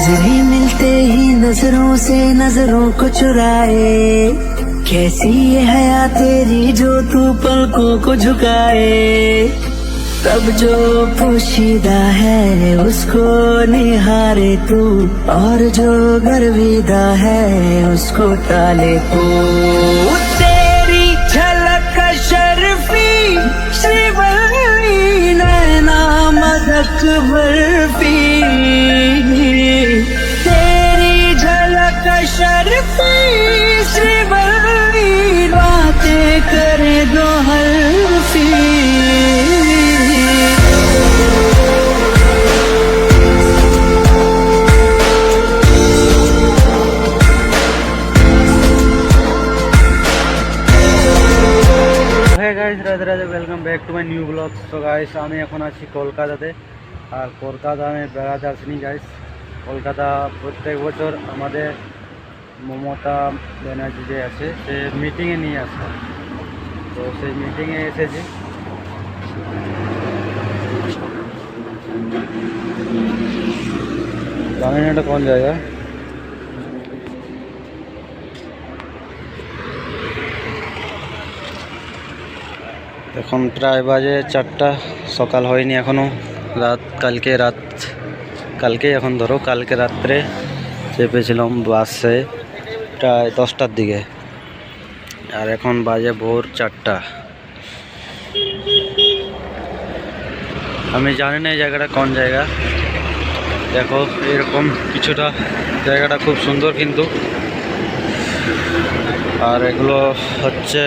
नजरें मिलते ही नजरों से नजरों को चुराए, कैसी ये हया तेरी जो तू पलकों को झुकाए। तब जो पोशीदा है उसको निहारे तू, और जो गर्विदा है उसको टाले तू। तेरी झलक शर्फी श्रीवल्ली नैना मदक बर्फी, तेरी झलक शर्फी श्रीवल्ली बातें करे दो हल्फी। Radhe Radhe, welcome back to my new blog. So guys, আমি এখন আছি কলকাতাতে। আর কলকাতা আমি বেড়াতে আসিনি গাইস। কলকাতা প্রত্যেক বছর আমাদের মমতা ব্যানার্জি যে আছে সে মিটিংয়ে নিয়ে আসে, তো সেই মিটিংয়ে এসেছি। জানি না এটা কোন জায়গা। এখন প্রায় বাজে 4টা, সকাল হয়নি এখনও। কালকে এখন ধরো কালকে রাত্রে চেপেছিলাম বাসে প্রায় 10টার দিকে, আর এখন বাজে ভোর 4টা। আমি জানি না এই জায়গাটা কোন জায়গা। দেখো এরকম কিছুটা, জায়গাটা খুব সুন্দর কিন্তু। আর এগুলো হচ্ছে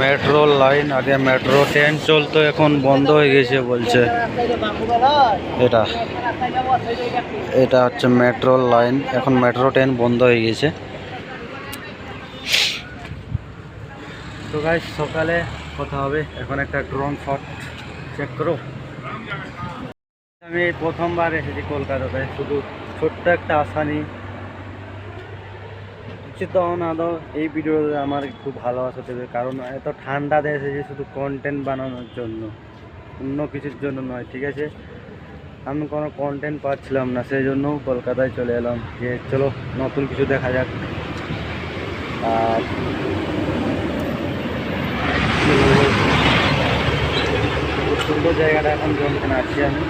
মেট্রো লাইন। আগে মেট্রো ট্রেন চলতো, এখন বন্ধ হয়ে গেছে বলছে। এটা হচ্ছে মেট্রো লাইন, এখন মেট্রো ট্রেন বন্ধ হয়ে গেছে। তো গাইস, সকালে কথা হবে। এখন একটা ড্রোন শট চেক করো। আমি প্রথমবার এসেছি কলকাতাতে, শুধু ছোট্ট একটা আশা নিই, দাও না দাও এই ভিডিওতে আমার খুব ভালোবাসা দেবে। কারণ এত ঠান্ডাতে এসেছি শুধু কন্টেন্ট বানানোর জন্য, অন্য কিছুর জন্য নয়, ঠিক আছে। আমি কোনো কন্টেন্ট পাচ্ছিলাম না, সেই জন্য কলকাতায় চলে এলাম যে চলো নতুন কিছু দেখা যাক। আর খুব সুন্দর জায়গাটা এখন যেখানে আছি আমি,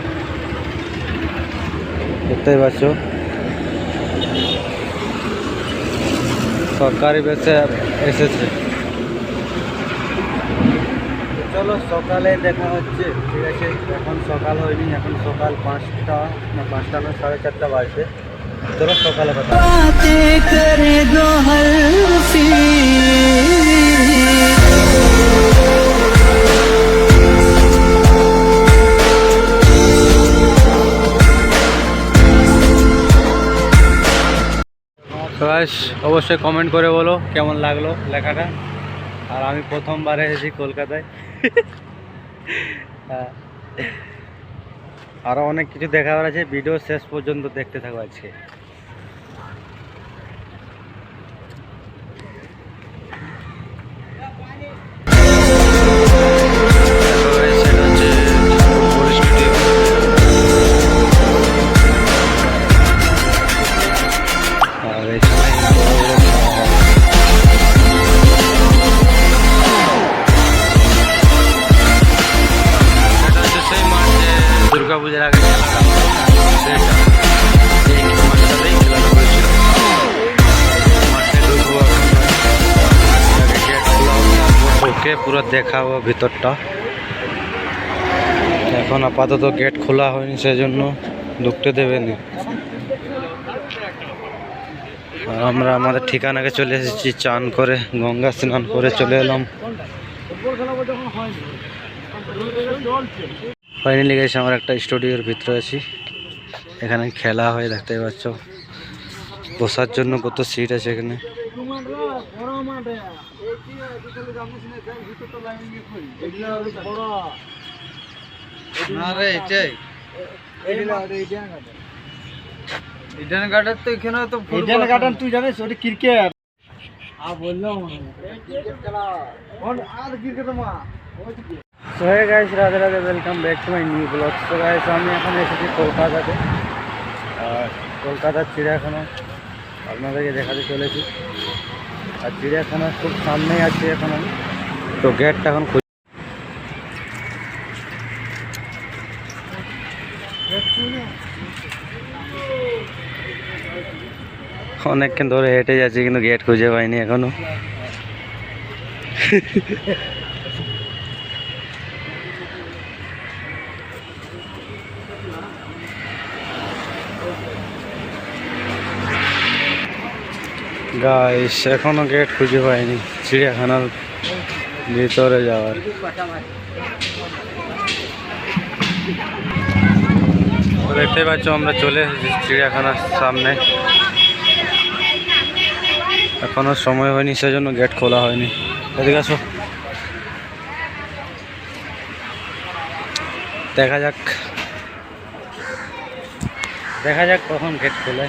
দেখতেই পাচ্ছ। সরকারি বেসে এসেছে। চলো সকালে দেখা হচ্ছে, ঠিক আছে। এখন সকাল হয়নি, এখন সকাল 5টা না 4:30 বাজছে। চলো সকালে কথা। গাইস, অবশ্যই কমেন্ট করে বলো কেমন লাগলো লেখাটা। আর আমি প্রথমবার এসেছি কলকাতায়। আরও অনেক কিছু দেখাবার আছে, ভিডিও শেষ পর্যন্ত দেখতে থাকো আজকে। দুর্গা পূজার আগে ওকে পুরো দেখাবো ভিতরটা। এখন আপাতত গেট খোলা হয়নি, সেই জন্য ঢুকতে দেবে না। আমরা আমাদের ঠিকানাকে চলে এসেছি, চান করে গঙ্গা স্নান করে চলে এলাম। ফাইনালি গেছে আমার একটা স্টুডিওর ভিতরে আছি। এখানে খেলা হয়, দেখতে পাচ্ছ। বসার জন্য কত সিট আছে এখানে। তুই জানিস ওটা cricket. So hey guys, Radhe Radhe, welcome back to my new blog. So guys, আমি এখন এসেছি কলকাতাতে। আর কলকাতার চিড়িয়াখানা আপনাদেরকে দেখাতে চলেছি। আর চিড়িয়াখানার খুব সামনেই আছে এখন আমি, তো গেটটা এখন অনেকক্ষণ ধরে হেঁটে যাচ্ছি কিন্তু গেট খুঁজে পাইনি এখনো। গাইস এখনো গেট খুঁজে পাইনি চিড়িয়াখানার ভিতরে যাওয়ার। দেখতে পাচ্ছ আমরা চলে এসেছি চিড়িয়াখানার সামনে, এখনো সময় হয়নি সেজন্য গেট খোলা হয়নি। এদিকে আসো, দেখা যাক কখন গেট খোলে।